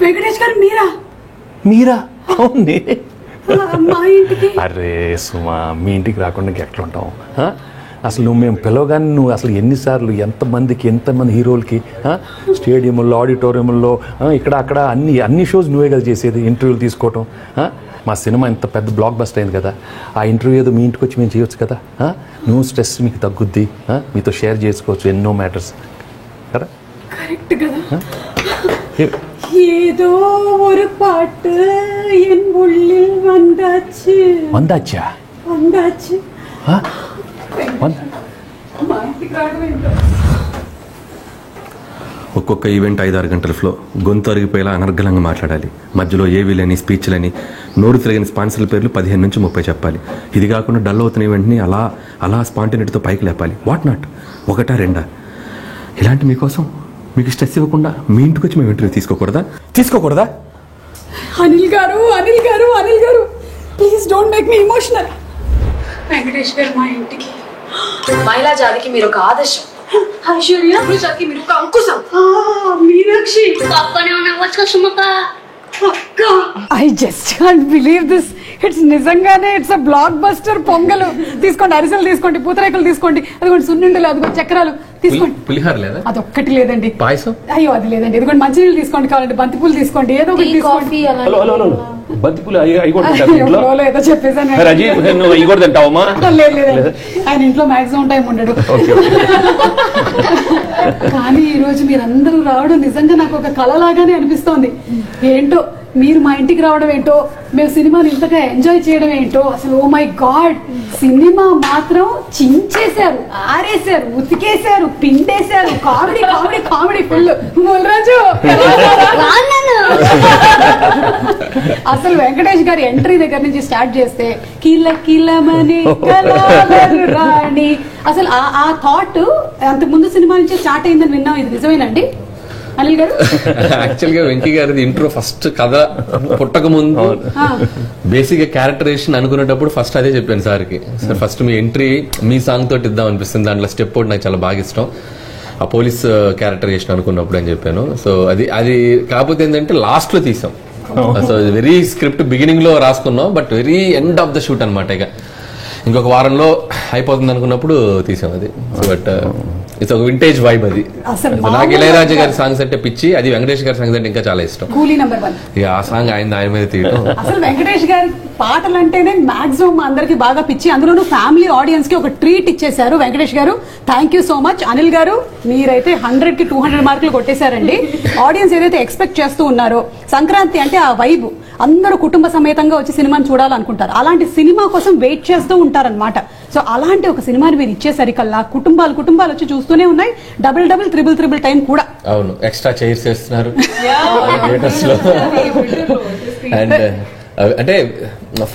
వెంకటేష్ గారు మీరా? అవునే. మా ఇంటికి? అరే సుమా, మీ ఇంటికి రాకుండా ఎట్లా ఉంటాం? అసలు నువ్వు మేము పిలవగానే నువ్వు అసలు ఎన్నిసార్లు ఎంతమంది హీరోలకి స్టేడియంలో, ఆడిటోరియంలో, ఇక్కడ అక్కడ అన్ని షోస్ నువ్వే కదా చేసేది, ఇంటర్వ్యూలు తీసుకోవటం. మా సినిమా ఇంత పెద్ద బ్లాక్ బస్టర్ అయింది కదా, ఆ ఇంటర్వ్యూ ఏదో మీ ఇంటికి వచ్చి మేము చేయొచ్చు కదా. నువ్వు స్ట్రెస్ మీకు తగ్గుద్ది, మీతో షేర్ చేసుకోవచ్చు ఎన్నో మ్యాటర్స్ కదా. కరెక్ట్ కదా. ఏదో ஒரு பாட்டு என் உள்ளில் வந்தாச்சு. ఒక్కొక్క ఈవెంట్ 5-6 గంటల ఫ్లో, గొంతు అరిగిపోయేలా అనర్గళంగా మాట్లాడాలి. మధ్యలో ఏవీలని, స్పీచ్లని, నోరు తిరిగిన స్పాన్సర్ల పేర్లు 15 నుంచి 30 చెప్పాలి. ఇది కాకుండా డల్ అవుతున్న ఈవెంట్ని అలా స్పాంటినిటీతో పైకి లేపాలి. వాట్ నాట్, 1-2 ఇలాంటి మీకోసం మీకు స్ట్రెస్ ఇవ్వకుండా మీ ఇంటికి వచ్చి మేము ఇంటర్వ్యూ తీసుకోకూడదా? అనిల్ గారు please don't make me emotional. Venkatesh గారు మా ఇంటికి. మహిళా జాతికి మీరు ఒక ఆదర్శం, ఐశ్వర్య జాతికి మీరు ఒక అంకుశం. మీనాక్షి పక్కనే ఉన్న సుమక అక్క. I just can't believe this. It's నిజంగానే ఇట్స్ అ బ్లాక్ బస్టర్. పొంగలు తీసుకోండి, అరిసెలు తీసుకోండి, పూతరేకులు తీసుకోండి, అదిగోండి సున్నుండలు, అదిగోండి చక్రాలు తీసుకోండి. పులిహార లేదా? అదొక్కటి లేదండి. పాయసం? అయ్యో అది లేదండి. ఇదిగోండి మంచినీళ్ళు తీసుకోండి, కావాలంటే బంతిపూలు తీసుకోండి, ఏదో ఒకటి తీసుకోండి. బంతిపూలు ఏదో చెప్పేసాను. లేదు, ఆయన ఇంట్లో మాక్సిమం టైం ఉండడు. కానీ ఈ రోజు మీరందరూ రావడం నిజంగా నాకు ఒక కళ లాగానే అనిపిస్తోంది. ఏంటో మీరు మా ఇంటికి రావడం ఏంటో, మేము సినిమాని ఇంతగా ఎంజాయ్ చేయడం ఏంటో, అసలు ఓ మై గాడ్, సినిమా మాత్రం చించేశారు, ఆరేశారు, ఉతికేశారు, పిండేశారు. Comedy comedy comedy full. Raju అసలు వెంకటేష్ గారి ఎంట్రీ దగ్గర నుంచి స్టార్ట్ చేస్తే కిలమని రాణి, అసలు ఆ థాట్ అంతకు ముందు సినిమా నుంచి స్టార్ట్ అయిందని విన్నాం. ఇది నిజమేనండి అనిల్ గారు? యాక్చువల్ గా వెంకీ గారిది ఇంట్రో ఫస్ట్ కథ పుట్టక ముందు బేసిక్ గా క్యారెక్టరేషన్ అనుకునేటప్పుడు ఫస్ట్ అదే చెప్పాను సార్కి. సార్ ఫస్ట్ మీ ఎంట్రీ మీ సాంగ్ తోటి ఇద్దాం అనిపిస్తుంది, దాంట్లో స్టెప్ ఒకటి నాకు చాలా బాగా ఇష్టం, ఆ పోలీస్ క్యారెక్టరేషన్ అనుకున్నప్పుడు అని చెప్పాను. సో అది కాకపోతే ఏంటంటే లాస్ట్ లో తీసాం. సో వెరీ స్క్రిప్ట్ బిగినింగ్ లో రాసుకున్నాం, but very end of the shoot అనమాట. ఇక ఇంకొక వారంలో అయిపోతుంది అనుకున్నప్పుడు తీసాం అది. బట్ ఇట్స్ ఒక వింటేజ్ వైబ్ అది. నాకు ఇళయరాజా గారి సాంగ్స్ అంటే పిచ్చి, అది వెంకటేష్ గారి సాంగ్స్ అంటే ఇంకా చాలా ఇష్టం. కూలీ నెంబర్ 1 ఇక ఆ సాంగ్ ఆయన మీద తీయడం. అసలు వెంకటేష్ గారి పాటలు అంటేనే మాక్సిమం అందరికి బాగా పిచ్చి, అందులోనూ ఫ్యామిలీ ఆడియన్స్ కి ఒక ట్రీట్ ఇచ్చేశారు వెంకటేష్ గారు. Thank you so much. Anil గారు మీరైతే 100కి 200 మార్కులు కొట్టేశారండి. ఆడియన్స్ ఏదైతే ఎక్స్పెక్ట్ చేస్తూ ఉన్నారో, సంక్రాంతి అంటే ఆ వైబ్, అందరూ కుటుంబ సమేతంగా వచ్చి సినిమాని చూడాలనుకుంటారు, అలాంటి సినిమా కోసం వెయిట్ చేస్తూ ఉంటారనమాట. సో అలాంటి ఒక సినిమాని మీరు ఇచ్చేసరికల్లా కుటుంబాలు వచ్చి చూస్తూనే ఉన్నాయి, డబుల్ ట్రిపుల్ టైం కూడా. అవును, ఎక్స్ట్రా చైర్స్ వేస్తున్నారు థియేటర్స్ లో. అండ్ అంటే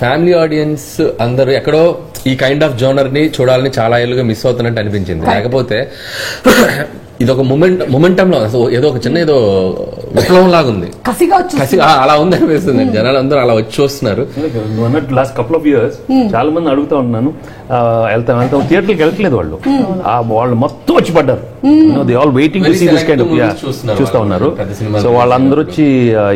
ఫ్యామిలీ ఆడియన్స్ అందరూ ఎక్కడో ఈ కైండ్ ఆఫ్ జోనర్ ని చూడాలని చాలా ఏళ్ళుగా మిస్ అవుతున్నట్టు అనిపించింది. లేకపోతే ఇది ఒక మొమెంటం లో ఏదో ఒక చిన్న ఏదో విప్లవం లాగా ఉంది, అలా ఉంది అనిపిస్తుంది. జనాలు అందరూ అలా వచ్చి చూస్తున్నారు. లాస్ట్ కపుల్ ఆఫ్ ఇయర్స్ చాలా మంది అడుగుతా ఉన్నాను, వెళ్తాం థియేటర్కి వెళ్ళట్లేదు వాళ్ళు మొత్తం వచ్చి పడ్డారు. They all waiting to see this kind of చూస్తా ఉన్నారు. సో వాళ్ళందరూ వచ్చి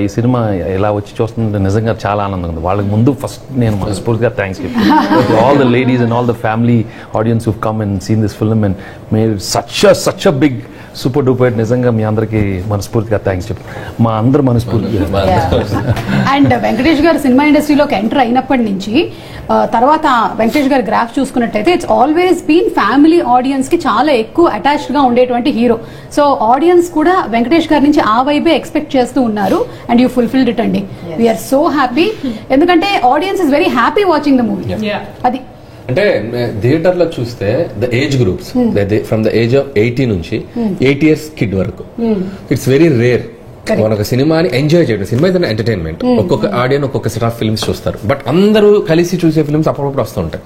ఈ సినిమా ఇలా వచ్చి చూస్తుంటే నిజంగా చాలా ఆనందంగా ఉంది. వాళ్ళకి ముందు ఫస్ట్ నేను మనస్ఫూర్తిగా థ్యాంక్స్ చెప్తాను all the ladies and all the family audience who come and seen this film and made such a big super duper. నిజంగా మీ అందరికి మనస్ఫూర్తిగా థ్యాంక్స్ చెప్పు, మా అందరూ మనస్ఫూర్తిగా. అండ్ వెంకటేష్ గారు సినిమా ఇండస్ట్రీలోకి ఎంటర్ అయినప్పటి నుంచి తర్వాత వెంకటేష్ గారి గ్రాఫ్ చూసుకున్నట్టయితే it's always been family audience కి చాలా ఎక్కువ అటాచ్డ్ గా ఉండేటువంటి హీరో. సో ఆడియన్స్ కూడా వెంకటేష్ గారి నుంచి ఆ వైబే ఎక్స్పెక్ట్ చేస్తూ ఉన్నారు అండ్ యూ ఫుల్ఫిల్డ్ ఇట్ అండి. వీఆర్ సో హ్యాపీ, ఎందుకంటే audience is very happy watching the movie. అది అంటే థియేటర్ లో చూస్తే the age groups from the age of 80 నుంచి 8 years కిడ్ వరకు, ఇట్స్ వెరీ రేర్ మనకు సినిమాని ఎంజాయ్ చేయడం. Cinema is entertainment. ఒక్కొక్క ఆడియన్స్ ఒక్కొక్క సెట్ ఆఫ్ ఫిల్మ్స్ చూస్తారు, బట్ అందరూ కలిసి చూసే ఫిల్మ్స్ అప్పుడప్పుడు వస్తూ ఉంటాయి.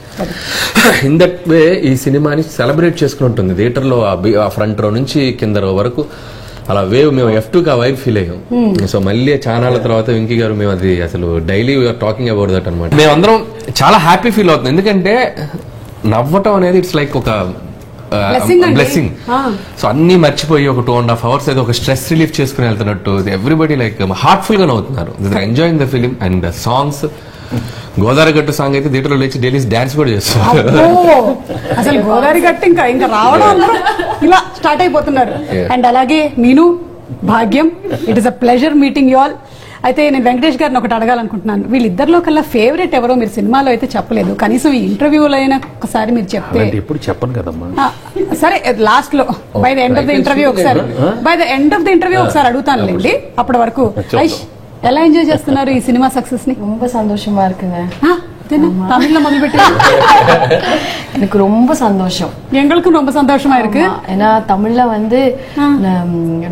ఇన్ దట్ వే ఈ సినిమాని సెలబ్రేట్ చేసుకుని ఉంటుంది థియేటర్ లో. ఆ ఫ్రంట్ రో నుంచి కింద రో వరకు అలా వేవ్ మేము F2కి ఆ వైబ్ ఫీల్ అయ్యాం. సో మళ్ళీ చానాళ్ళ తర్వాత వెంకీ గారు మేము అది అసలు daily we are talking about that అనమాట. మేమందరం చాలా హ్యాపీ ఫీల్ అవుతుంది, ఎందుకంటే నవ్వటం అనేది ఇట్స్ లైక్ ఒక బ్లెస్సింగ్. సో అన్ని మర్చిపోయి ఒక 2.5 hours ఏదో ఒక స్ట్రెస్ రిలీఫ్ చేసుకుని వెళ్తున్నట్టు ఎవ్రీబడి లైక్ హార్ట్ఫుల్ గా నవ్వుతున్నారు. Enjoying the film and songs. Godavari గట్టు సాంగ్ అయితే థియేటర్ లో లేచి డైలీ డాన్స్ కూడా చేస్తారు. అసలు గోదావరి గట్టు ఇంకా రావడం అందరూ ఇలా స్టార్ట్ అయిపోతున్నారు. అండ్ అలాగే నేను భాగ్యం, it is a pleasure meeting you all. అయితే నేను వెంకటేష్ గారిని ఒకటి అడగాలనుకుంటున్నాను, వీళ్ళిద్దరిలో కల్లా ఫేవరెట్ ఎవరో మీరు సినిమాలో అయితే చెప్పలేదు, కనీసం ఈ ఇంటర్వ్యూలో అయినా ఒకసారి మీరు చెప్తే. ఎప్పుడు చెప్పను కదమ్మా. సరే లాస్ట్ లో by the end of the interview ఒకసారి అడుగుతానులేండి. అప్పటి వరకు ఐష్ ఎలా ఎంజాయ్ చేస్తున్నారు ఈ సినిమా సక్సెస్ ని? ரொம்ப சந்தோஷமா இருக்குங்க. தமிழ்ல முதல் பெட்டி எனக்கு ரொம்ப சந்தோஷம். எங்களுக்கும் ரொம்ப சந்தோஷமா இருக்கு. ஏன்னா தமிழ்ல வந்து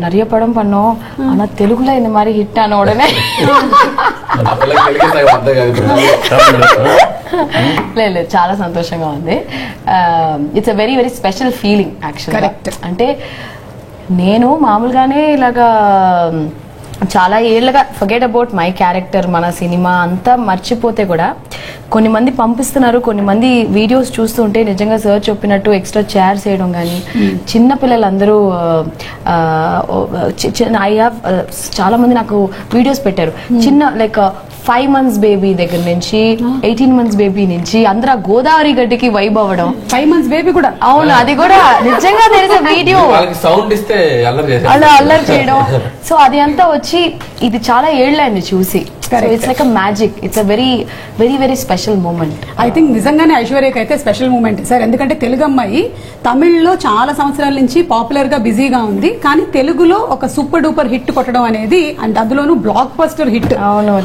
நிறைய படம் பண்ணோம், ஆனா தெலுங்குல இந்த மாதிரி ஹிட் ஆன உடனே இல்ல చాలా సంతోషంగా ఉంది. It's a very very special feeling actually. అంటే నేను మామూలుగానే ఇలాగా చాలా ఏళ్ళగా ఫర్గెట్ అబౌట్ మై క్యారెక్టర్, మన సినిమా అంతా మర్చిపోతే కూడా కొన్ని మంది పంపిస్తున్నారు, కొన్ని మంది వీడియోస్ చూస్తుంటే నిజంగా సార్ చెప్పినట్టు ఎక్స్ట్రా చైర్స్ వేయడం కానీ, చిన్న పిల్లలందరూ ఐ హావ్ చాలా మంది నాకు వీడియోస్ పెట్టారు, చిన్న లైక్ 5 months బేబీ దగ్గర నుంచి 18 months బేబీ నుంచి అందరూ గోదావరి గడ్డికి వైబ్ అవ్వడం. 5 months బేబీ కూడా అవును, అది కూడా నిజంగా తెలిసే వీడియో సౌండ్ ఇస్తే అలా అల్లరి చేయడం. సో అది అంతా వచ్చి ఇది చాలా ఏళ్ళైంది చూసి. It's like a magic. It's a very very very special moment. I think నిజంగానే ఐశ్వర్యకి అయితే స్పెషల్ మూమెంట్ సార్. ఎందుకంటే తెలుగు అమ్మాయి తమిళ్లో చాలా సంవత్సరాల నుంచి పాపులర్ గా బిజీగా ఉంది, కానీ తెలుగులో ఒక సూపర్ డూపర్ హిట్ కొట్టడం అనేది, అండ్ అందులోనూ blockbuster hit.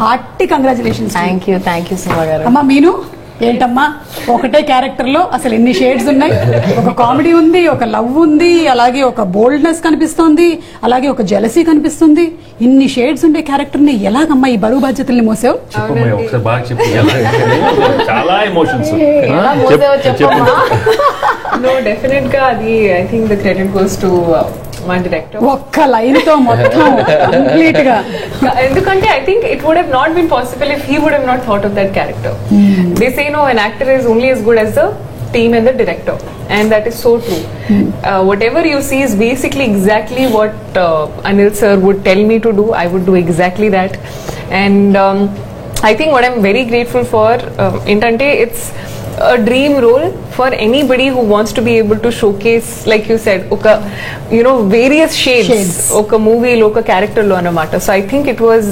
Hearty congratulations. Thank you Suma గారు. అమ్మా మీను ఏంటమ్మా, ఒకటే క్యారెక్టర్ లో అసలు ఎన్ని షేడ్స్ ఉన్నాయి. ఒక కామెడీ ఉంది, ఒక లవ్ ఉంది, అలాగే ఒక బోల్డ్నెస్ కనిపిస్తుంది, అలాగే ఒక జెలసీ కనిపిస్తుంది. ఇన్ని షేడ్స్ ఉండే క్యారెక్టర్ ని ఎలాగమ్మా ఈ బరువు బాధ్యతల్ని మోసావు? చాలా ఎమోషన్స్. No, definitely అది I think the credit goes to my director. ఒక్క లైన్ తో మొత్తం కంప్లీట్ గా. ఎందుకంటే I think it would have not been possible if he would have not thought of that character. They say no, an actor is only as good as the team and the director, and that is so true. Whatever you see is basically exactly what Anil sir would tell me to do. I would do exactly that. And I think what I'm very grateful for intante it's a dream role for anybody who wants to be able to showcase, like you said, oka various shades oka movie lo oka character lo anamata. So I think it was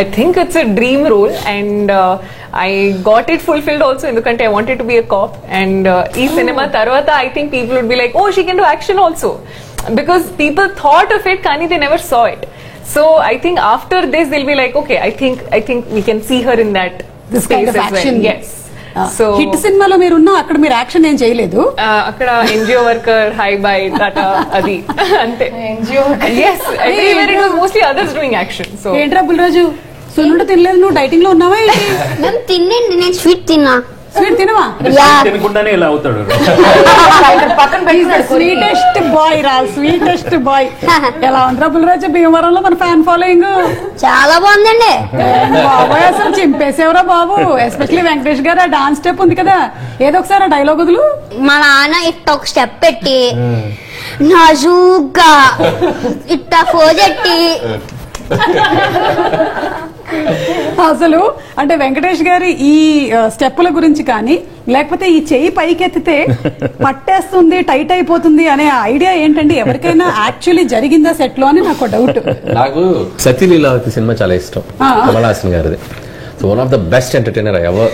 I think it's a dream role, and I got it fulfilled also endukante I wanted to be a cop, and ee cinema tarvata I think people would be like, oh, she can do action also, because people thought of it kani they never saw it. So I think after this they'll be like, okay, I think we can see her in that this kind of action. Well. Yes. So hit సినిమాలో మీరున్నా అక్కడ మీరు action ఏం చేయలేదు. అక్కడ NGO worker, hi bye Tata అది అంతే. NGO yes, everywhere it was mostly others doing action. So ఏంట్రా బుల్రాజు, సున్నుండ తినలేదు, నువ్వు డైటింగ్ లో ఉన్నావా ఏంటి? నేను తిన్నండి, నేను స్వీట్ తిన్నా. స్వీట్ తినవా? తినకుండానే ఇలా అవుతాడు. స్వీటెస్ట్ బాయ్ రా, స్వీటెస్ట్ బాయ్. ఎలా ఉందిరా బుల్రాజు భీమవరంలో మన ఫ్యాన్ ఫాలోయింగ్? చాలా బాగుందండి బాబాయ్, అసలు చింపేసేవరా బాబు. ఎస్పెషల్లీ వెంకటేష్ గారు ఆ డాన్స్ స్టెప్ ఉంది కదా, ఏదో ఒకసారి ఆ డైలాగ్ వదులు. మా నాన్న ఇట్ట ఒక స్టెప్ పెట్టి నాజూగ్గా ఇట్ట ఫోజెట్టి అసలు అంటే వెంకటేష్ గారి ఈ స్టెప్పుల గురించి కానీ, లేకపోతే ఈ చెయ్యి పైకెత్తితే పట్టేస్తుంది, టైట్ అయిపోతుంది అనే ఐడియా ఏంటండి? ఎవరికైనా యాక్చువల్లీ జరిగిందా సెట్ లో అని నాకు డౌట్. నాకు సతీలీలావతి సినిమా చాలా ఇష్టం, కమల్ హాసన్ గారిది. So one of the best entertainer ever.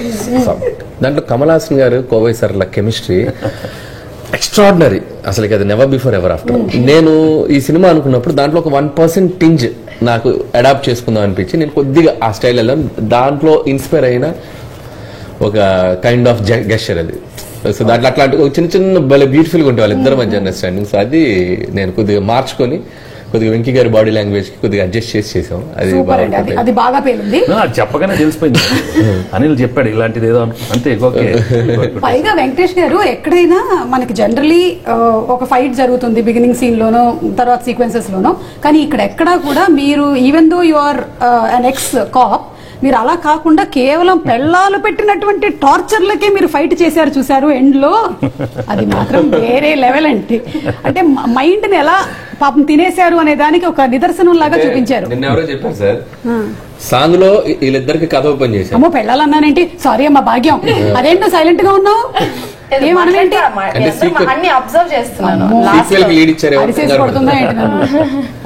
దాంట్లో కమల్ హాసన్ గారు కోవై సార్ల కెమిస్ట్రీ ఎక్స్ట్రాడినరీ, అసలు అది నెవర్ బిఫోర్ ఎవర్ ఆఫ్టర్. నేను ఈ సినిమా అనుకున్నప్పుడు దాంట్లో ఒక 1% టింజ్ నాకు అడాప్ట్ చేసుకుందాం అనిపించి నేను కొద్దిగా ఆ స్టైల్ వెళ్ళాను. దాంట్లో ఇన్స్పైర్ అయిన ఒక కైండ్ ఆఫ్ గెస్చర్ అది. సో దాంట్లో అట్లాంటి ఒక చిన్న చిన్న భలే బ్యూటిఫుల్ గా ఉంటాయి వాళ్ళిద్దరి మధ్య అండర్స్టాండింగ్. సో అది నేను కొద్దిగా మార్చుకొని కొద్దిగా వెంకీ గారి బాడీ లాంగ్వేజ్ కి కొద్దిగా అడ్జస్ట్ చేసాం. అది బాగా పేలింది. చెప్పగానే తెలిసిపోయింది. అనిల్ చెప్పాడు ఇలాంటిది ఏదో అంతే. పైగా వెంకటేష్ గారు ఎక్కడైనా మనకి జనరలీ ఒక ఫైట్ జరుగుతుంది బిగినింగ్ సీన్ లోనో తర్వాత సీక్వెన్సెస్ లోనో, కానీ ఇక్కడ ఎక్కడా కూడా మీరు even though you are an ex cop, మీరు అలా కాకుండా కేవలం పెళ్ళాలు పెట్టినటువంటి టార్చర్లకే మీరు ఫైట్ చేశారు చూసారు ఎండ్ లో, అది మాత్రం వేరే లెవెల్ అండి. అంటే మైండ్ ని ఎలా పాపం తినేశారు అనే దానికి ఒక నిదర్శనం లాగా చూపించారు. నిన్న ఎవరో చెప్పారు సార్, సాంగ్ లో వీళ్ళిద్దరికి కథ ఓపెన్ చేశారు. అమ్మో పెళ్ళాలన్నానేంటి, సారీ అమ్మా భాగ్యం, అదేంటో సైలెంట్ గా ఉన్నావు, ఏమనవేంటి, అన్ని అబ్జర్వ్ చేస్తున్నాను. సీక్వెల్ కి లీడ్ ఇచ్చారు. కొడుతుందా ఏంటి నన్ను?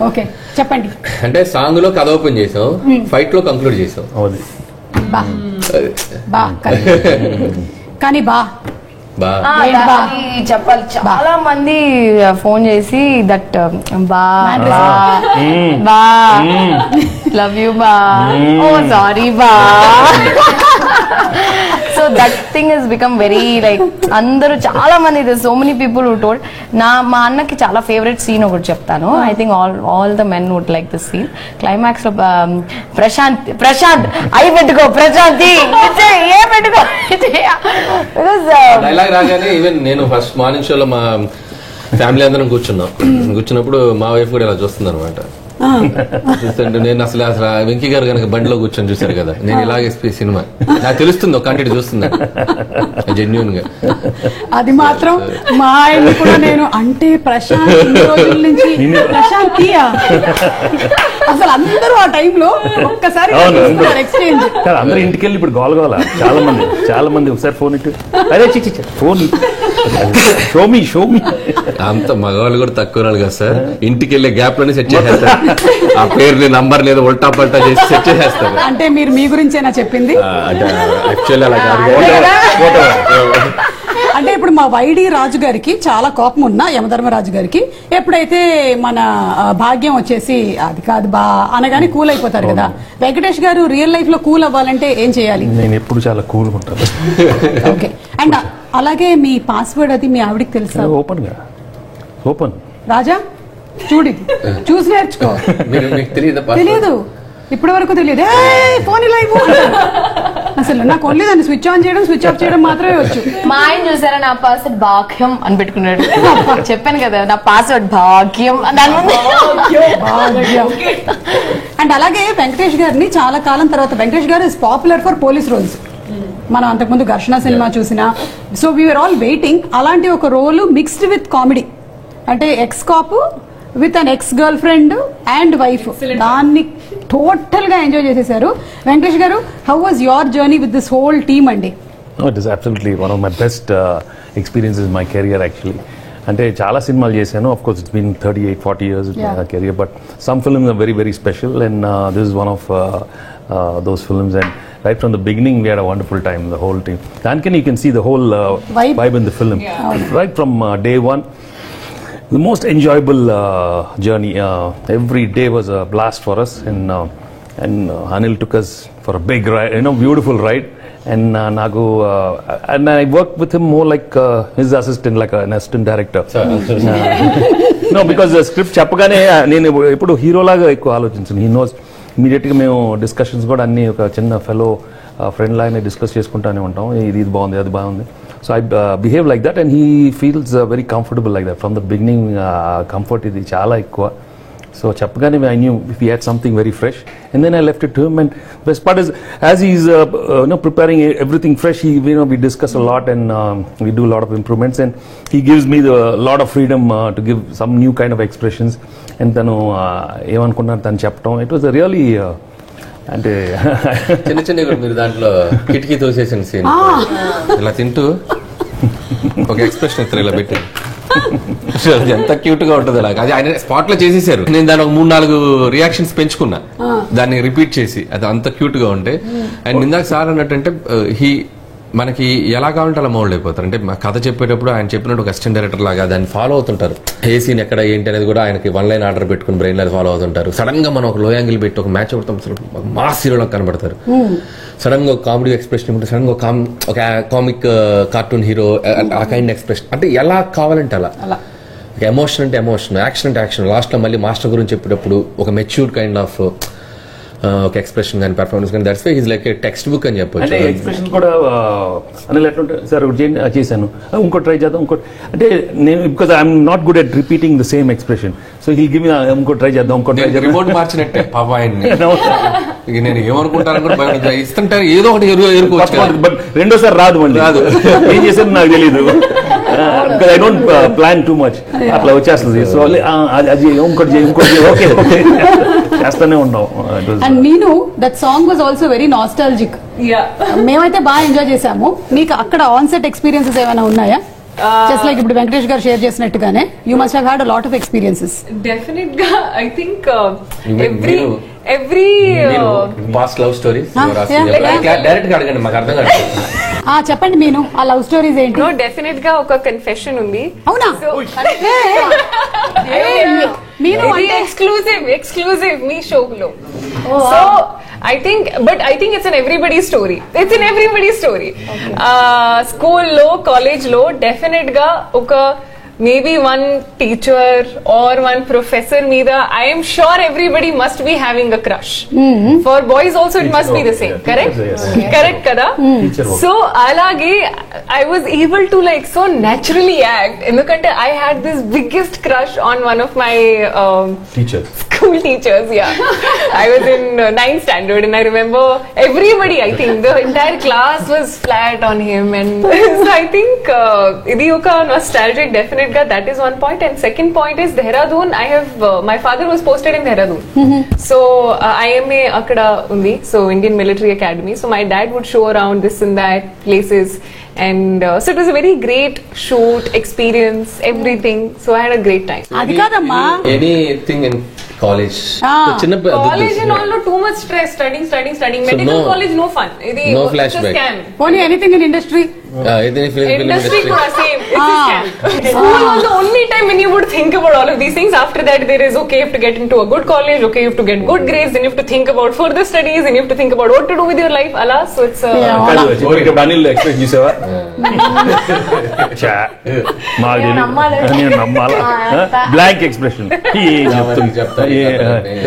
ఓకే చెప్పండి. అంటే సాంగ్ లో కథ ఓపెన్ చేసాం, ఫైట్ లో కంక్లూడ్ చేసాం. బా బా కానీ బా చెప్పాలి. చాలా మంది ఫోన్ చేసి దట్ బా లవ్ యూ బా, ఓ సారీ బా. So that thing is become very like అందరూ చాలా మంది, so many people who told. మా అన్నకి చాలా ఫేవరెట్ సీన్ ఒకటి చెప్తాను. I think all the men would like this scene. Climax లో ప్రశాంత్ అయి పెట్టుకో, ప్రశాంతి ఏ పెట్టుకో డైలాగ్ రాగానే ఈవెన్ నేను ఫస్ట్ మార్నింగ్ షోలో మా ఫ్యామిలీ అందరం కూర్చున్నప్పుడు మా వైఫ్ కూడా ఇలా చూస్తుంది అనమాట. చూస్తుంటే నేను అసలు వెంకీ గారు కనుక బండిలో కూర్చొని చూసారు కదా, నేను ఇలాగే సినిమా నాకు తెలుస్తుంది, ఒక కంటెంట్ చూస్తుంది జెన్యూన్ గా. అది మాత్రం మా ఆయన కూడా నేను అంటే ప్రశాంత్ రోజుల నుంచి ప్రశాంతియా అసలు అందరూ ఆ టైంలో ఒక్కసారి ఎక్స్చేంజ్. అందరూ ఇంటికి వెళ్ళి ఇప్పుడు గోలగోల చాలా మంది ఒకసారి ఫోన్ ఇటు, అదే ఫోన్ షోమి అంత మగవాళ్ళు కూడా తక్కువ రాళ్ళు కదా సార్. ఇంటికి వెళ్ళే గ్యాప్ లోనే సెట్ చేసేస్తారు, ఆ పేరు నంబర్ లేదా ఉల్టా పల్టా చేసి సెట్ చేసేస్తారు. అంటే మీరు మీ గురించేనా చెప్పింది? అంటే యాక్చువల్లీ అలా కాదు. అంటే ఇప్పుడు మా వైడి రాజు గారికి చాలా కోపం ఉన్నా, యమధర్మరాజు గారికి ఎప్పుడైతే మన భాగ్యం వచ్చేసి అది కాదు బా అనగానే కూల్ అయిపోతారు కదా. వెంకటేష్ గారు రియల్ లైఫ్ లో కూల్ అవ్వాలంటే ఏం చేయాలి? నేను ఎప్పుడు చాలా కూల్ ఉంటాను. ఓకే. అండ్ అలాగే మీ పాస్వర్డ్ అది మీ ఆవిడికి తెలుసా? ఓపెన్ రాజా చూడు, చూసి నేర్చుకో. తెలియదు, ఇప్పటి వరకు తెలియదు. ఫోన్ ఇలా అసలు నాకు ఓన్లీ దాన్ని స్విచ్ ఆన్ చేయడం స్విచ్ ఆఫ్ చేయడం మాత్రమే వచ్చు. మా ఆయన చూసారా నా పాస్వర్డ్ భాగ్యం అని పెట్టుకున్నాడు. చెప్పాను కదా నా పాస్వర్డ్ భాగ్యం. అండ్ అలాగే వెంకటేష్ గారిని చాలా కాలం తర్వాత, వెంకటేష్ గారు is popular for police roles. మనం అంతకుముందు ఘర్షణ సినిమా చూసినా, సో వీఆర్ ఆల్ వెయిటింగ్ అలాంటి ఒక రోల్ మిక్స్డ్ విత్ కామెడీ, అంటే ex cop with an ex girlfriend and wife, దాన్ని టోటల్ గా ఎంజాయ్ చేసేసారు. వెంకటేష్ గారు, how was your journey with this whole team అండి? It is absolutely one of my best experiences my career actually. అంటే చాలా సినిమాలు చేశాను, of course it's been 38-40 years career, but some films are very very special and this is one of those films, and right from the beginning we had a wonderful time, the whole team. And you can see the whole vibe in the film, right from day one. The most enjoyable journey. Every day was a blast for us, and Anil took us for a big ride, beautiful ride. And Nagu, and I worked with him more like his assistant, like an assistant director. No, because the script చెప్పగానే నేను ఎప్పుడు హీరోలాగా ఎక్కువ ఆలోచించాను. He knows immediate గా మేము discussions కూడా అన్ని ఒక చిన్న ఫెలో ఫ్రెండ్ లాగానే డిస్కస్ చేసుకుంటానే ఉంటాం, ఇది బాగుంది అది బాగుంది. So I behave like that and he feels very comfortable like that. From the beginning comfort ఇది చాలా ఎక్కువ. సో చెప్పగానే I knew if he had something very fresh, and then I left it to him. And best part is as he is preparing everything fresh, we discuss a lot and we do a lot of improvements, and he gives me the lot of freedom to give some new kind of expressions. And తను ఏమనుకున్నాను తను చెప్పడం, it was really అంటే చిన్న చిన్న మీరు దాంట్లో కిటికీ తోసేసిన scene ఇలా తింటూ ఒక ఎక్స్ప్రెషన్ ఇస్తారు ఇలా పెట్టి, ఎంత క్యూట్ గా ఉంటుంది అలాగా. అది ఆయన స్పాట్ లో చేసేసారు. నేను దాని ఒక 3-4 రియాక్షన్స్ పెంచుకున్నా దాన్ని రిపీట్ చేసి, అది అంత క్యూట్ గా ఉంటే. అండ్ ఇందాక సార్ అన్నట్టు హీ మనకి ఎలా కావాలంటే అలా మౌల్డ్ అయిపోతారు. అంటే మా కథ చెప్పేటప్పుడు ఆయన చెప్పినట్టు ఒక అసిస్టెంట్ డైరెక్టర్ లాగా దాన్ని ఫాలో అవుతుంటారు. ఏ సీన్ ఎక్కడ ఏంటి అనేది కూడా ఆయనకి 1 line ఆర్డర్ పెట్టుకుని బ్రెయిన్ లో ఫాలో అవుతుంటారు. సడన్ గా మనం ఒక లో యాంగిల్ పెట్టి ఒక మ్యాచ్ అవుతాం, మాస్ హీరోలో కనబడతారు. సడన్ గా ఒక కామెడీ ఎక్స్ప్రెషన్ ఉంటుంది, సడన్ గా ఒక కామిక్ కార్టూన్ హీరో ఆ కైండ్ ఎక్స్ప్రెషన్, అంటే ఎలా కావాలంటే అలా. ఎమోషన్ అంటే ఎమోషన్, యాక్షన్ అంటే యాక్షన్. లాస్ట్ లో మళ్ళీ మాస్టర్ గురించి చెప్పేటప్పుడు ఒక మెచ్యూర్డ్ కైండ్ ఆఫ్ ఒక ఎక్స్ప్రెషన్ కానీ పెర్ఫార్మెన్స్ కానీ that's why is like text book అని చెప్పొచ్చు. అంటే ఎక్స్ప్రెషన్ కూడా అనిల్ ఎట్లుంటే సార్ ఒకటి చేశాను, ఇంకోటి ట్రై చేద్దాం, ఇంకోటి అంటే నేను because I'm not good at repeating the same expression, so he give ఇంకోటి ట్రై చేద్దాం, ఇంకోటి ట్రై చేద్దాం. రిమోట్ మార్చినట్టే పాప ఆయన్ని. ఇక నేను ఏమనుకుంటాను కూడా ఇస్తుంటారు, ఏదో ఒకటి ఎరుకోవచ్చు. బట్ రెండోసారి రాదు, మళ్ళీ రాదు. ఏం చేసేది నాకు తెలియదు, I don't plan too much, అట్లా వచ్చేస్తుంది. సో అది ఇంకోటి ఓకే చేస్తానే ఉంటాం. అండ్ నేను that song was also very nostalgic. మేమైతే బాగా ఎంజాయ్ చేసాము. మీకు అక్కడ ఆన్ సెట్ ఎక్స్పీరియన్సెస్ ఏమైనా ఉన్నాయా? జస్ట్ లైక్ ఇప్పుడు వెంకటేష్ గారు షేర్ చేసినట్టుగానే you must have had a lot of experiences. Definite గా I think every past love stories direct గా అడగండి, మాకు అర్థం కాదు. చెప్పండి మీను, ఆ లవ్ స్టోరీస్ ఏంటి? నో, డెఫినెట్ గా ఒక కన్ఫెషన్ ఉంది. అవునా? ఎక్స్క్లూజివ్ మీ షోలో. So I think it's an everybody's story. It's in everybody's story. School lo, college lo, definite ga oka maybe one teacher or one professor meeda, I am sure everybody must be having a crush. For boys also it must be the same, correct? Correct kada? So alage I was able to like so naturally act endukante I had this biggest crush on one of my teachers, school teachers. Yeah. I was in 9th standard and I remember everybody, I think the entire class was flat on him, and so I think idi oka nostalgic definitely. That is one point, and second point is Dehradun. I have my father was posted in Dehradun, so IMA akada undi, so Indian Military Academy. So my dad would show around this and that places, and so it was a very great shoot experience, everything. So I had a great time. Adi kadamma anything in college. College and all, no too much stress, studying. Medical college no fun. No flashback. Only anything in industry. Industry kuda same. It's a scam. School was the only time when you would think about all of these things. After that there is okay, you have to get into a good college, okay, you have to get good grades, then you have to think about further studies, and you have to think about what to do with your life. Allah, so it's Anil express చేసావా? Blank expression.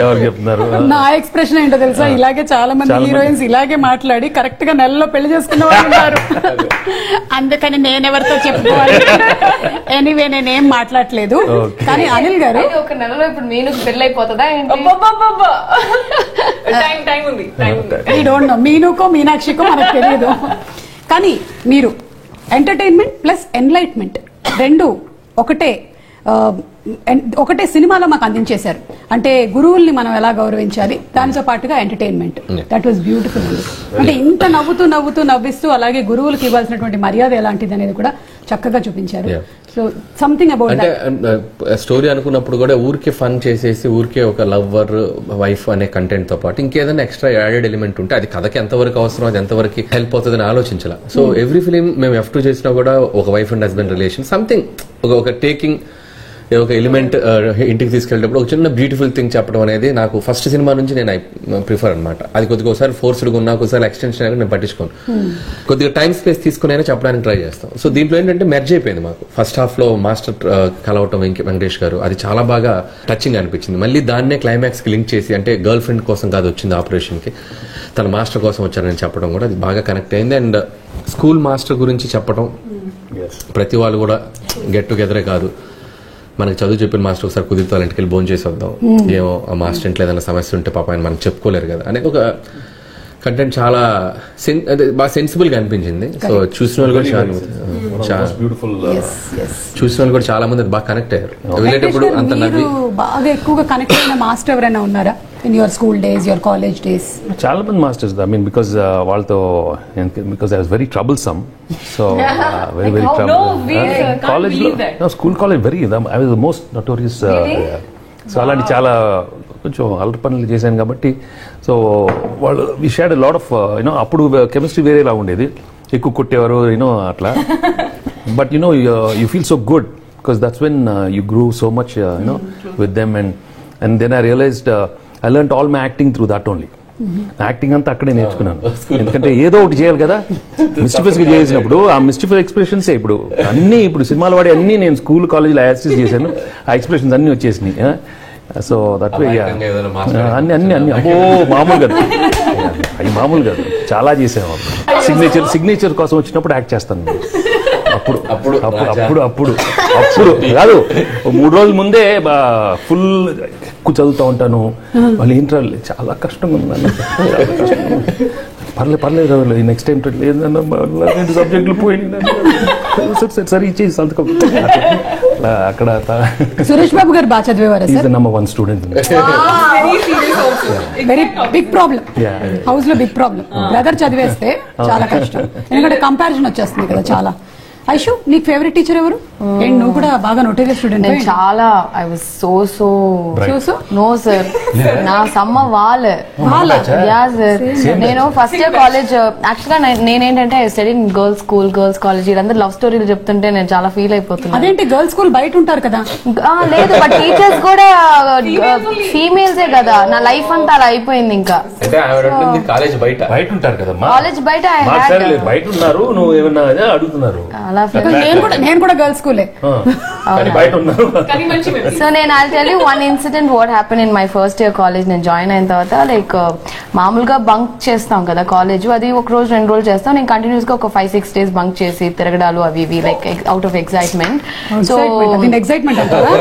ఎవరు చెప్తున్నారు? నా expression ఏంటో తెలుసా? ఇలాగే చాలా మంది heroines ఇలాగే మాట్లాడి కరెక్ట్ గా నెలలో పెళ్లి చేసుకున్న వాళ్ళు ఉన్నారు. అందుకని నేనెవరితో చెప్పుకోవాలి. ఎనీవే నేనేం మాట్లాడలేదు. కానీ అనిల్ గారు ఒక నెలలో ఇప్పుడు నేను పెళ్లి అయిపోతుందా? టైం ఉంది. ఐ డోంట్ నో, మీనుకో మీనాక్షికో మనకు తెలియదు. కానీ మీరు ఎంటర్టైన్మెంట్ ప్లస్ ఎన్లైట్మెంట్ రెండు ఒకటే సినిమాలో మాకు అందించేశారు. అంటే గురువుల్ని మనం ఎలా గౌరవించాలి, దానితో పాటుగా ఎంటర్టైన్మెంట్. That was beautiful. అంటే ఇంత నవ్విస్తూ అలాగే గురువులకు ఇవ్వాల్సినటువంటి మర్యాద ఎలాంటిది అనేది కూడా చక్కగా చూపించారు. సో సంథింగ్ అబౌట్ అంటే స్టోరీ అనుకున్నప్పుడు కూడా ఊరికే ఫన్ చేసేసి ఊరికే ఒక లవ్వర్ వైఫ్ అనే కంటెంట్ తో పాటు ఇంకేదైనా ఎక్స్ట్రా యాడెడ్ ఎలిమెంట్ ఉంటే అది కథకి ఎంతవరకు అవసరం, అది ఎంతవరకు హెల్ప్ అవుతుందని ఆలోచించాల. సో ఎవ్రీ ఫిలిం మేము F2 చేసినా కూడా ఒక wife and husband relation something ఒక టేకింగ్ ఒక ఎలిమెంట్ ఇంటికి తీసుకెళ్ళేటప్పుడు ఒక చిన్న బ్యూటిఫుల్ థింగ్ చెప్పడం అనేది నాకు ఫస్ట్ సినిమా నుంచి నేను ప్రిఫర్ అనమాట. అది కొద్దిగా ఒకసారి ఫోర్స్డ్గా ఉన్నా, ఒకసారి ఎక్స్టెన్షన్ అయినా నేను పట్టించుకోను. కొద్దిగా టైం స్పేస్ తీసుకుని చెప్పడానికి ట్రై చేస్తాం. సో దీంట్లో ఏంటంటే మెర్జ్ అయిపోయింది మాకు. ఫస్ట్ హాఫ్ లో మాస్టర్ కలవటం వెంకటేష్ గారు, అది చాలా బాగా టచింగ్ అనిపించింది. మళ్ళీ దాన్నే క్లైమాక్స్ కి లింక్ చేసి, అంటే గర్ల్ ఫ్రెండ్ కోసం కాదు వచ్చింది ఆపరేషన్ కి, తన మాస్టర్ కోసం వచ్చారని చెప్పడం కూడా అది బాగా కనెక్ట్ అయింది. అండ్ స్కూల్ మాస్టర్ గురించి చెప్పడం, ప్రతి వాళ్ళు కూడా గెట్ టుగెదరే కాదు, మనకి చదువు చెప్పిన మాస్టర్ ఒకసారి కుదిరితే వాళ్ళ ఇంటికి వెళ్ళి భోజనం చేసి వద్దాం, ఏమో ఆ మాస్టర్ ఇంట్లో ఏదైనా సమస్య ఉంటే పాప ఆయన మనకు చెప్పుకోలేరు కదా అనేది ఒక కంటెంట్ చాలా బాగా సెన్సిబుల్ గా అనిపించింది. సో చూసిన వాళ్ళు కూడా చాలా మంది బాగా కనెక్ట్ అయ్యారు. వెళ్ళేటప్పుడు అంత నవ్వి బాగా ఎక్కువగా కనెక్ట్ అయిన మాస్టర్ ఎవరైనా ఉన్నారా in your school days, your college days? చాలా మంది మాస్టర్స్, ఐ మీన్ బికాస్ వాళ్ళతో because I was very troublesome. So very very trouble college, school college very I was the most notorious. So అలాంటి చాలా కొంచెం అల్లరి పనులు చేశాను కాబట్టి సో వాళ్ళు we shared lot of you know. అప్పుడు కెమిస్ట్రీ వేరేలా ఉండేది, ఎక్కువ కొట్టేవారు యూనో అట్లా. But you know you feel so good because that's when you గ్రూ so much you know with them. And then I realised I learned all my acting through that only. Acting అంతా అక్కడే నేర్చుకున్నాను. ఎందుకంటే ఏదో ఒకటి చేయాలి కదా. మిస్టిఫియస్ గా చేసినప్పుడు ఆ మిస్టిఫియస్ ఎక్స్ప్రెషన్స్ ఇప్పుడు అన్ని, ఇప్పుడు సినిమాలు వాడి అన్ని నేను స్కూల్ కాలేజీలో యాక్సెస్ చేశాను. ఆ ఎక్స్ప్రెషన్స్ అన్ని వచ్చేసినాయి. సో దట్ వే అమాయకంగా ఏదైనా మాట్లాడాలి. అన్ని అబ్బో మామూలు కాదు, అవి మామూలు కాదు, చాలా చేసాము. సిగ్నేచర్ కోసం వచ్చినప్పుడు యాక్ట్ చేస్తాను. అప్పుడు అప్పుడు అప్పుడు అప్పుడు అప్పుడు కాదు, 3 రోజుల ముందే ఫుల్ ఎక్కువ చదువుతూ ఉంటాను. వాళ్ళు ఏంట్రా చాలా కష్టంగా ఉంది, పర్లేదు నెక్స్ట్ టైం లేదన్న సబ్జెక్టులు పోయి సరే ఇచ్చేసి సంతకం. అక్కడ సురేష్ బాబు గారు బాగా చదివేవారు sir? Number 1 student. Very big problem house లో, బిగ్ ప్రాబ్లం. బ్రదర్ చదివేస్తే చాలా కష్టం, ఎందుకంటే కంపారిజన్ వచ్చేస్తుంది కదా చాలా. ఐషు, నీకు ఫేవరెట్ టీచర్ ఎవరు? నువ్వు కూడా బాగా నోటీరియస్ స్టూడెంట్. నేను చాలా I was so no sir, నా సమ్మ వాళ్ళ యా సార్. నేను ఫస్ట్ ఇయర్ కాలేజ్ యాక్చువల్గా నేనేంటంటే study in girls school, girls college. వీళ్ళందరూ లవ్ స్టోరీలు చెప్తుంటే నేను చాలా ఫీల్ అయిపోతున్నాను. అదేంటి గర్ల్స్ స్కూల్ బయట ఉంటారు కదా? లేదు, బట్ టీచర్స్ కూడా ఫీమేల్సే కదా. నా లైఫ్ అంతా అలా అయిపోయింది. ఇంకా కాలేజ్ బయట ఉంటారు కదా, కాలేజ్ బయట బయట ఉన్నారు, నువ్వు ఏమన్నా అడుగుతున్నారు. నేను కూడా గర్ల్స్ స్కూలే. సో నేను I tell you one incident what happen in my first year college. నేను జాయిన్ అయిన తర్వాత లైక్ మామూలుగా బంక్ చేస్తాం కదా కాలేజ్, అది ఒక రోజు 2 రోజులు చేస్తాం. నేను కంటిన్యూస్ గా ఒక 5-6 days బంక్ చేసి తిరగడాలు అవి ఇవి like out of excitement. So excitement అంటారా?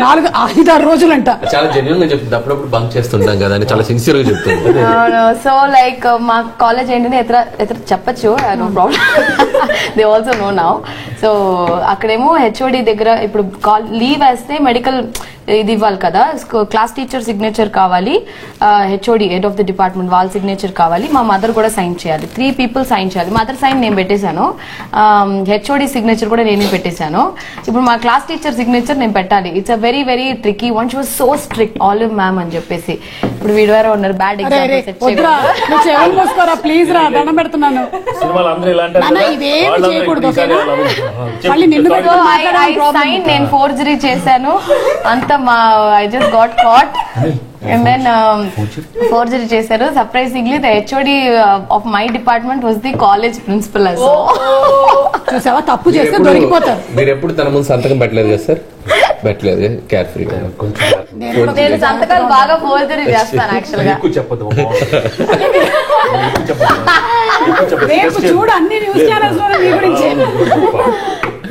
4-5-6 రోజులంట. చాలా జెన్యూన్ గా చెప్తుంది. అప్పుడప్పుడు బంక్ చేస్తుంటాం కదా అని చాలా సిన్సియర్ గా చెప్తుంది. సో లైక్ మా కాలేజ్ ఏంటంటే ఎത്ര చెప్పచ్చు, no problem, they also know now. So అక్కడేమో హెచ్ఓడి దగ్గర ఇప్పుడు లీవ్ వేస్తే మెడికల్ ఇది ఇవ్వాలి కదా, క్లాస్ టీచర్ సిగ్నేచర్ కావాలి, HOD head of the department వాళ్ళ సిగ్నేచర్ కావాలి, మా మదర్ కూడా సైన్ చేయాలి. 3 people సైన్ చేయాలి. మదర్ సైన్ నేను పెట్టేశాను, హెచ్ఓడి సిగ్నేచర్ కూడా నేనే పెట్టేశాను. ఇప్పుడు మా క్లాస్ టీచర్ సిగ్నేచర్ నేను పెట్టాలి. It's a very very tricky one. She was so strict, olive ma'am అని చెప్పేసి. ఇప్పుడు వీడివారో ఉన్నారు బ్యాడ్ ఎగ్జాంపుల్, ప్లీజ్ రా దండం పెడుతున్నాను. ఇవేమి చేయకూడదు. నేను ఫోర్జరీ చేశాను అంత. I just got caught and then forgery చేశారు. Surprisingly the HOD of my department was the college principal as well. చూసావా, తప్పు చేస్తే దొరికిపోతారు. మీరు ఎప్పుడు తన ముందు సంతకం పెట్టలేదు కదా సార్? పెట్టలేదు, కేర్ఫ్రీ. నేను సంతకాలు బాగా ఫోర్జరీ చేస్తాను యాక్చువల్ గా. రేపు చూడు అన్ని న్యూస్ ఛానల్స్ లో మీ గురించి.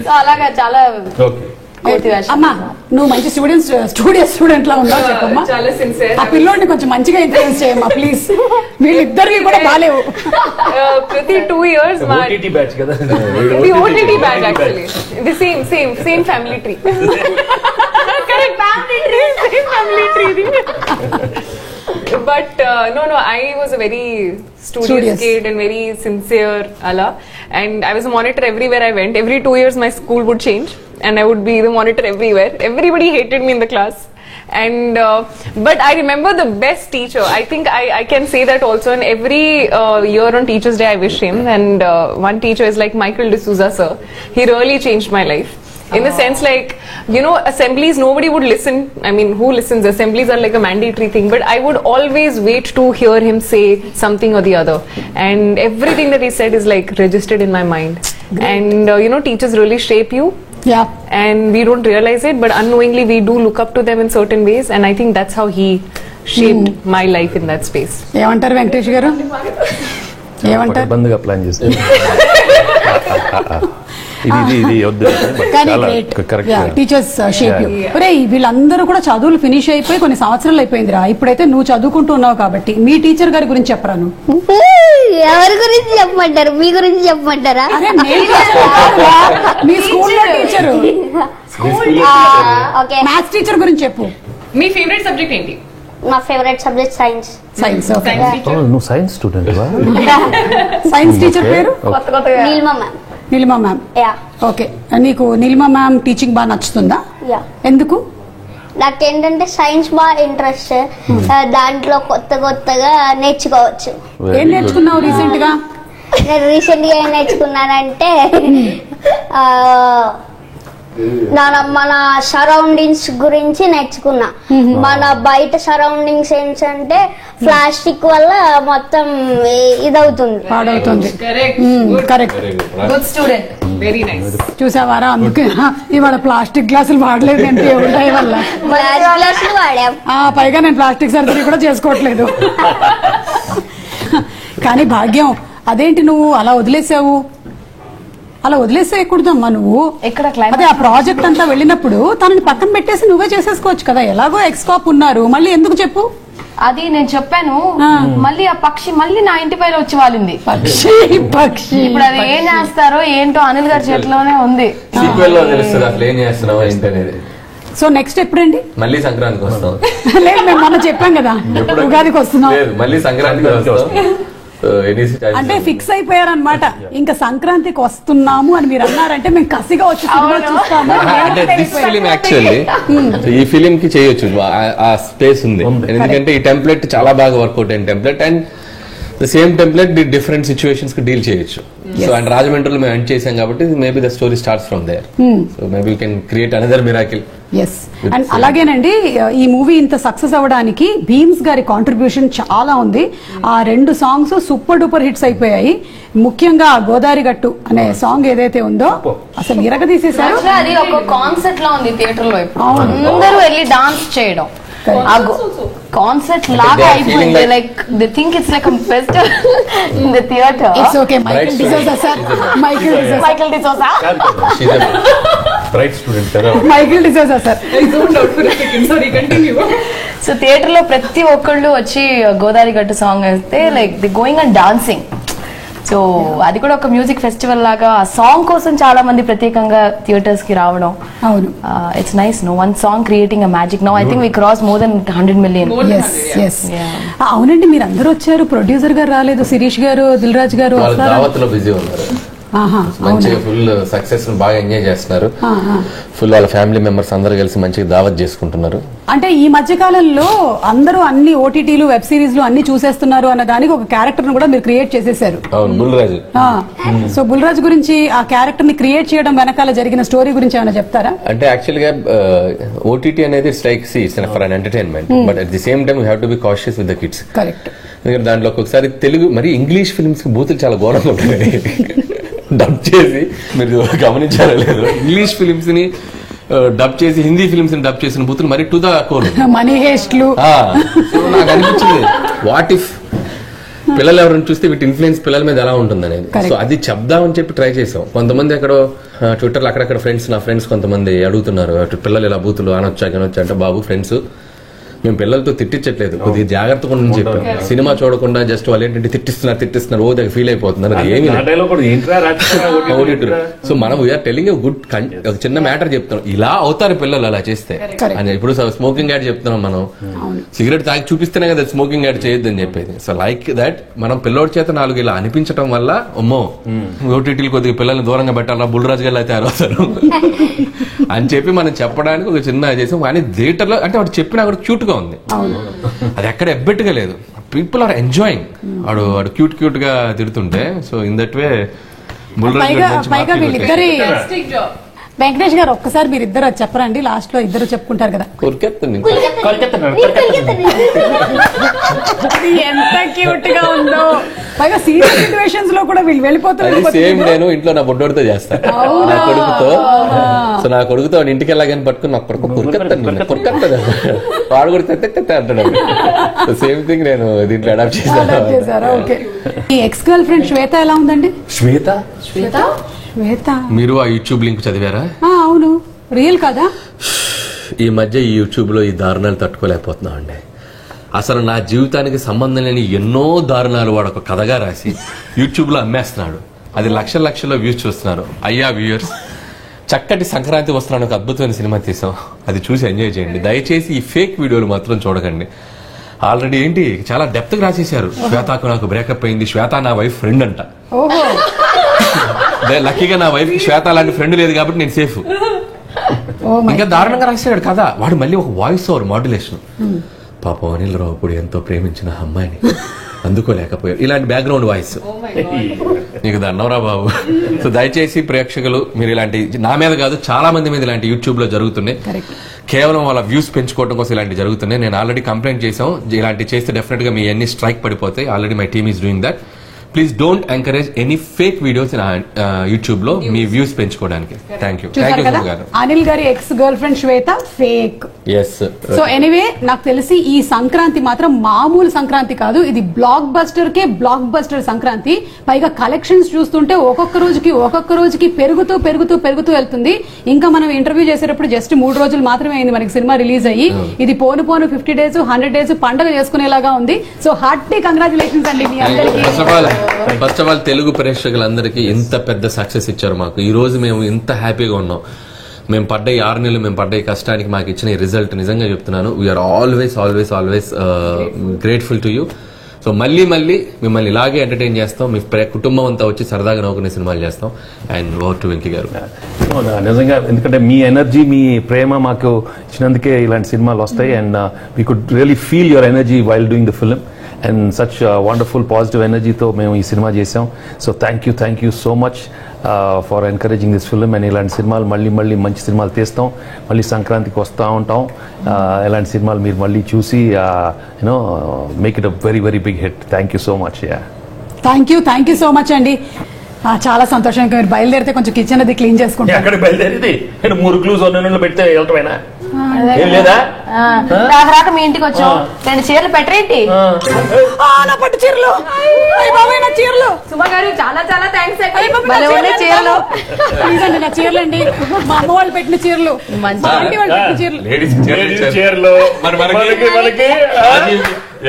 సో అలాగా చాలా. అమ్మా, నువ్వు మంచి స్టూడెంట్ లా ఉన్నావు చెప్పమ్మా. ఆ పిల్లోడిని కొంచెం మంచిగా ఇన్ఫ్లుయెన్స్ చేయమ్మా ప్లీజ్. వీళ్ళిద్దరికి కూడా బాలేవు. ప్రతి 2 years OTT batch కదా, the OTT batch actually the same family tree. Correct, family tree. But no, I was a very studious kid and very sincere Allah, and I was a monitor everywhere I went. Every 2 years my school would change and I would be the monitor everywhere. Everybody hated me in the class. And but I remember the best teacher. I think I can say that also. And every year on Teachers Day I wish him. And one teacher is like Michael D'Souza sir. He really changed my life. In the sense, like, you know, assemblies, nobody would listen. I mean, who listens? Assemblies are like a mandatory thing. But I would always wait to hear him say something or the other. And everything that he said is like registered in my mind. And, you know, teachers really shape you. Yeah. And we don't realize it, but unknowingly we do look up to them in certain ways. And I think that's how he shaped my life in that space. ఏమంటారు వెంకటేష్ గారు? ఏమంటారు? బంద్గా plan చేస్తే teachers shape you. ఒరే, వీళ్ళందరూ కూడా చదువులు finish అయిపోయి కొన్ని సంవత్సరాలు అయిపోయిందిరా. ఇప్పుడైతే నువ్వు చదువుకుంటూ ఉన్నావు కాబట్టి మీ టీచర్ గారి గురించి చెప్పరాను. ఎవరి గురించి చెప్పమంటారు? మీ గురించి చెప్పమంటారా? మీ స్కూల్లో టీచరు, మ్యాథ్స్ టీచర్ గురించి చెప్పు. మీ ఫేవరెట్ సబ్జెక్ట్ ఏంటి? నా ఫేవరెట్ సబ్జెక్ట్ సైన్స్. నువ్వు సైన్స్ స్టూడెంట్? సైన్స్ టీచర్ పేరు Neelima ma'am. Neelima ma'am. Okay, నీకు నీలిమా మ్యామ్ టీచింగ్ బాగా నచ్చుతుందా? ఎందుకు? నాకేంటంటే సైన్స్ బాగా ఇంట్రెస్ట్. దాంట్లో కొత్తగా నేర్చుకోవచ్చు. ఏం నేర్చుకున్నావు రీసెంట్ గా? నేను రీసెంట్ గా ఏం నేర్చుకున్నానంటే మన సరౌండింగ్స్ గురించి నేర్చుకున్నా. మన బయట సరౌండింగ్స్ ఏంటంటే ప్లాస్టిక్ వల్ల మొత్తం ఇదవుతుంది, పాడవుతుంది. Correct. Correct. Good student. Very nice. చూసావారా, అందుకే ఇవాళ ప్లాస్టిక్ గ్లాసులు వాడలేదండి ఉంటాయి వల్ల. గ్లాసులు వాడాం. పైగా నేను ప్లాస్టిక్ సర్జరీ కూడా చేసుకోవట్లేదు. కానీ భాగ్యం, అదేంటి నువ్వు అలా వదిలేసావు? అలా వదిలేసేయకూడదమ్మా నువ్వు. ఎక్కడ అదే ఆ ప్రాజెక్ట్ అంతా వెళ్ళినప్పుడు తనని పక్కన పెట్టేసి నువ్వే చేసేసుకోవచ్చు కదా. ఎలాగో ఎక్స్కాప్ ఉన్నారు, మళ్ళీ ఎందుకు చెప్పు? అది నేను చెప్పాను. మళ్ళీ ఆ పక్షి మళ్ళీ నా ఇంటి పైన వచ్చి వాలింది. పక్షి ఇప్పుడు అది ఏం చేస్తారో ఏంటో అనిల్ గారి చేతిలోనే ఉంది. సీక్వెల్ లో తెలుస్తుంది అసలు ఏం చేస్తున్నావు ఏంటనేది. సో నెక్స్ట్ ఎప్పుడండి? మళ్ళీ సంక్రాంతికి వస్తాం. లేదు, మేము మొన్న చెప్పాం కదా ఉగాదికి వస్తున్నాం. లేదు, మళ్ళీ సంక్రాంతికి వస్తాం. అంటే ఫిక్స్ అయిపోయారనమాట, ఇంకా సంక్రాంతికి వస్తున్నాము అని మీరు అన్నారంటే మేము కసిగా వచ్చి సినిమా చూస్తాము. అంటే దిస్ ఫిలిం యాక్చువల్లీ ఈ ఫిలిం కి చేయొచ్చు, ఆ స్పేస్ ఉంది. ఎందుకంటే ఈ టెంప్లెట్ చాలా బాగా వర్కౌట్ అయిన template, and the same template different situations కి డీల్ చేయొచ్చు. సో అండ్ రాజమండ్రిలో మేము ఎండ్ చేసాం కాబట్టి maybe the story starts from there. So maybe we can create another miracle. Yes, and అలాగేనండి ఈ మూవీ ఇంత సక్సెస్ అవ్వడానికి భీమ్స్ గారి కాంట్రిబ్యూషన్ చాలా ఉంది. ఆ 2 సాంగ్స్ సూపర్ డూపర్ హిట్స్ అయిపోయాయి. ముఖ్యంగా గోదావరి గట్టు అనే సాంగ్ ఏదైతే ఉందో అసలు ఇరగదీసేశారు. అది ఒక కాన్సెప్ట్ లా ఉంది థియేటర్ లో. ఇప్పుడు అందరూ వెళ్ళి డాన్స్ చేయడం కాన్సెప్ట్ లాగా అయిపోయింది. Like the think it's like festival in the theatre. It's okay. Michael D'Souza sir, Michael D'Souza bright student Michael D'Souza sir. So theatre లో ప్రతి ఒక్కళ్ళు వచ్చి గోదావరి గట్టు సాంగ్ అయితే like they going and dancing. So అది కూడా ఒక మ్యూజిక్ ఫెస్టివల్ లాగా ఆ సాంగ్ కోసం చాలా మంది ప్రత్యేకంగా థియేటర్స్ కి రావడం. అవును, it's nice. No one song creating a magic. Now I think we cross more than 100 million. అవునండి, మీరు అందరూ వచ్చారు, ప్రొడ్యూసర్ గారు రాలేదు, శిరీష్ గారు, దిల్ రాజు గారు దావత్లో బిజీ ఉన్నారు. మంచిగా ఫుల్ సక్సెస్ బాగా ఎంజాయ్ చేస్తున్నారు. ఫుల్ వాళ్ళ ఫ్యామిలీ మెంబర్స్ అందరూ కలిసి మంచిగా దావత్ చేసుకుంటున్నారు. అంటే ఈ మధ్య కాలంలో అందరూ అన్ని ఓటీటీలు వెబ్ సిరీస్ లు అన్ని చూసేస్తున్నారు అన్న దానికి ఒక క్యారెక్టర్ కూడా మీరు క్రియేట్ చేసేసారు. అవును, బుల్రాజు. సో బుల్రాజు గురించి, ఆ క్యారెక్టర్ ని క్రియేట్ చేయడం వెనకాల జరిగిన స్టోరీ గురించి ఏమైనా చెప్తారా? అంటే యాక్చువల్ గా ఓటీటీ అనేది it's like it's for an entertainment, but at the same time you have to be cautious with the kids. Correct. ఎందుకంటే దాంట్లో ఒక్కొక్కసారి తెలుగు మరి ఇంగ్లీష్ ఫిల్మ్స్ కి బూతులు చాలా ఘోరంగా ఉంటాయి. డబ్ చేసి మీరు గమనించారా లేదు, ఇంగ్లీష్ ఫిలిమ్స్ ని డబ్ చేసి హిందీ ఫిలిమ్స్ ని డబ్ చేసిన బూతులు మరి టు ద కోర్. మనీ హేస్ట్లు. సో నాకు అనిపించింది వాట్ ఇఫ్ పిల్లలు ఎవరైనా చూస్తే వీటి ఇన్ఫ్లుయెన్స్ పిల్లల మీద ఎలా ఉంటుంది అనేది. సో అది చెప్దామని చెప్పి ట్రై చేసాం. కొంతమంది ఎక్కడో ట్విట్టర్లో అక్కడక్కడ నా ఫ్రెండ్స్ కొంతమంది అడుగుతున్నారు, పిల్లలు ఇలా బూతులు అనొచ్చా అంటే బాబు ఫ్రెండ్స్ మేము పిల్లలతో తిట్టించట్లేదు, కొద్దిగా జాగ్రత్తగా ఉండని చెప్పాను. సినిమా చూడకుండా జస్ట్ వాళ్ళు ఏంటంటే తిట్టిస్తున్నారు ఓ దగ్గర ఫీల్ అయిపోతున్నారు. ఏమి సో మనం వీఆర్ టెలింగ్ గుడ్ ఒక చిన్న మ్యాటర్ చెప్తున్నాం, ఇలా అవుతారు పిల్లలు అలా చేస్తే అని. ఇప్పుడు స్మోకింగ్ యాడ్ చెప్తున్నాం, మనం సిగరెట్ తాగి చూపిస్తేనే కదా స్మోకింగ్ యాడ్ చేయొద్దని చెప్పేది. సో లైక్ దట్ మనం పిల్లోడి చేత 4 ఇలా అనిపించడం వల్ల అమ్మో ఓటీటీలు కొద్దిగా పిల్లల్ని దూరంగా పెట్టాలా, బుల్రాజు గారు అయితే అరవుతారు అని చెప్పి మనం చెప్పడానికి ఒక చిన్న చేసాం. కానీ థియేటర్ లో అంటే వాడు చెప్పినా కూడా క్యూట్ గా ఉంది, అది ఎక్కడ ఎబ్బెట్టుగా లేదు. People are enjoying. వాడు క్యూట్ గా తిడుతుంటే. సో ఇన్ దట్ వే పైగా వీళ్ళిద్దరి వెంకటేష్ గారు ఒక్కసారి మీరు ఇద్దరు చెప్పరండి, లాస్ట్ లో ఇద్దరు చెప్పుకుంటారు కదా. ఎంత క్యూట్ గా ఉందో. పైగా సీరియస్ సిచ్యువేషన్స్ లో కూడా వీళ్ళు వెళ్ళిపోతారు. సేమ్ నేను ఇంట్లో నా బొడ్డోడితో చేస్తాను, నా కొడుకుతో. సో నా కొడుకుతో ఇంటికి వెళ్ళగానే పట్టుకుని నా కొడుకు కురికెత్తాను, వాడు కూడా తెత్తే అంటాడు. సేమ్ థింగ్ నేను దీంట్లో అడాప్ట్ చేశాను. ఈ ఎక్స్ గర్ల్ ఫ్రెండ్ శ్వేత ఎలా ఉందండి? శ్వేత మీరు ఆ యూట్యూబ్ లింక్ చదివారా? అవును, రియల్ కదా. ఈ మధ్య ఈ యూట్యూబ్ లో ఈ దారుణాలు తట్టుకోలేకపోతున్నాం అండి. అసలు నా జీవితానికి సంబంధం లేని ఎన్నో దారుణాలు వాడు ఒక కథగా రాసి యూట్యూబ్ లో అమ్మేస్తున్నాడు. అది లక్షల్లో వ్యూస్ చూస్తున్నారు. అయ్యా వ్యూయర్స్, చక్కటి సంక్రాంతి వస్తున్నాడు, ఒక అద్భుతమైన సినిమా తీసాం, అది చూసి ఎంజాయ్ చేయండి. దయచేసి ఈ ఫేక్ వీడియోలు మాత్రం చూడకండి. ఆల్రెడీ ఏంటి చాలా డెప్త్ గా రాసేశారు. శ్వేతకు నాకు బ్రేకప్ అయింది, శ్వేత నా వైఫ్ ఫ్రెండ్ అంట. లక్కీగా నా వైఫ్ కి శ్వేత లాంటి ఫ్రెండ్ లేదు కాబట్టి నేను సేఫ్. ఇంకా దారుణంగా రాశాడు కదా వాడు. మళ్ళీ ఒక వాయిస్ ఓవర్ మాడ్యులేషన్. పాపం అనిల్ రావుపూడి ఎంతో ప్రేమించిన అమ్మాయిని అందుకోలేకపోయారు, ఇలాంటి బ్యాక్గ్రౌండ్ వాయిస్. నీకు దండవరా బాబు. సో దయచేసి ప్రేక్షకులు మీరు ఇలాంటి, నా మీద కాదు చాలా మంది మీద ఇలాంటి యూట్యూబ్ లో జరుగుతున్నాయి. కేవలం వాళ్ళ వ్యూస్ పెంచుకోవడం కోసం ఇలాంటి జరుగుతున్నాయి. నేను ఆల్రెడీ కంప్లైంట్ చేసాం, ఇలాంటి చేస్తే డెఫినెట్ గా మీ అన్ని స్ట్రైక్ పడిపోతాయి. Already my team is doing that. Please don't encourage any fake videos YouTube లో మీ వ్యూస్ పెంచుకోవడానికి. థ్యాంక్ యూ చూసారు కదా అనిల్ గారి ఎక్స్ గర్ల్ ఫ్రెండ్ శ్వేత ఫేక్. ఎస్. సో ఎనీవే నాకు తెలిసి ఈ సంక్రాంతి మాత్రం మామూలు సంక్రాంతి కాదు, ఇది బ్లాక్ బస్టర్ సంక్రాంతి. పైగా కలెక్షన్స్ చూస్తుంటే ఒక్కొక్క రోజుకి పెరుగుతూ వెళ్తుంది. ఇంకా మనం ఇంటర్వ్యూ చేసేటప్పుడు జస్ట్ 3 రోజులు మాత్రమే అయింది మనకి సినిమా రిలీజ్ అయ్యి. ఇది పోను 50 days 100 days పండుగ చేసుకునేలాగా ఉంది. సో హార్టీ కంగ్రాచులేషన్స్ అండి మీ అందరికీ. ఫస్ట్ ఆఫ్ ఆల్ తెలుగు ప్రేక్షకులందరికీ ఇంత పెద్ద సక్సెస్ ఇచ్చారు మాకు. ఈ రోజు మేము ఇంత హ్యాపీగా ఉన్నాం. మేము పడ్డ 6 నెలలు మేము పడ్డ కష్టానికి మాకు ఇచ్చిన రిజల్ట్ నిజంగా చెప్తున్నాను. We are always grateful to you. So మళ్ళీ మిమ్మల్ని ఇలాగే ఎంటర్టైన్ చేస్తాం. మీ కుటుంబం అంతా వచ్చి సరదాగా నవ్వుకునే సినిమాలు చేస్తాం. అండ్ ఓవర్ టు వెంకీ గారు. నిజంగా ఎందుకంటే మీ ఎనర్జీ, మీ ప్రేమ మాకు ఇచ్చినందుకే ఇలాంటి సినిమాలు వస్తాయి. And we could really feel your energy while doing the film. And such wonderful positive ఎనర్జీతో మేము ఈ సినిమా చేసాం. So thank you so much for encouraging this film. And ఇలాంటి సినిమాలు మళ్ళీ మంచి సినిమాలు తీస్తాం. మళ్ళీ సంక్రాంతికి వస్తూ ఉంటాం. ఇలాంటి సినిమాలు మీరు మళ్ళీ చూసి you know make it a very big hit. Thank you so much. Thank you so much అండి. చాలా సంతోషంగా మీరు బయలుదేరితే కొంచెం కిచెన్ అది క్లీన్ చేసుకుంటాం. ఎక్కడ బయలుదేరింది? మురుకులు సొన్నలు పెడితే వెళ్ళటమైనా ఏం లేదా? రాక మీ ఇంటికి వచ్చాం, 2 చీరలు పెట్టరేంటి? నా పట్టు చీరలు, నా చీరలు. సుమా గారు చాలా థ్యాంక్స్ చీరలు. ప్లీజ్ అండి, నా చీరలు అండి, మా అమ్మ వాళ్ళు పెట్టిన చీరలు, మా ఆంటీ వాళ్ళు పెట్టిన చీరలు.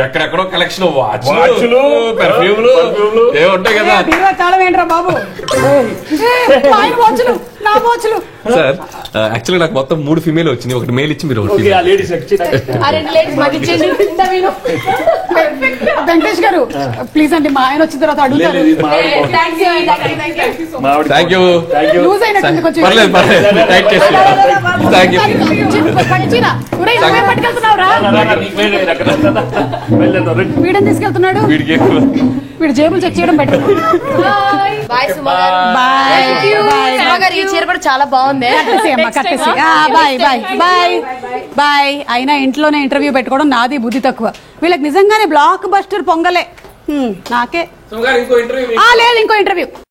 ఎక్కడెక్కడో కలెక్షన్ వాచ్లు పెర్ఫ్యూమ్లు ఉంటాయి కదా. చాలా ఏంట్రా బాబు, వాచ్లు, నా వాచ్లు. సార్ యాక్చువల్లీ నాకు మొత్తం 3 ఫీమేల్ వచ్చినాయి, ఒకటి మేల్ ఇచ్చి మీరు వెంకటేష్ గారు ప్లీజ్ అండి, మా ఆయన వచ్చిన తర్వాత అడుగుతారు. Thank you. లూజ్ అయినట్టుంది కొంచెం. వీడని తీసుకెళ్తున్నాడు, వీడు జేబులు చెక్ చేయడం బెటర్. బాయ్ సుమా గారు. బాయ్. ఈ చీర కూడా చాలా బాగుంది. బాయ్. అయినా ఇంట్లోనే ఇంటర్వ్యూ పెట్టుకోవడం నాది బుద్ధి తక్కువ. వీళ్ళకి నిజంగానే బ్లాక్ బస్టర్ పొంగలే. నాకే లేదు ఇంకో ఇంటర్వ్యూ.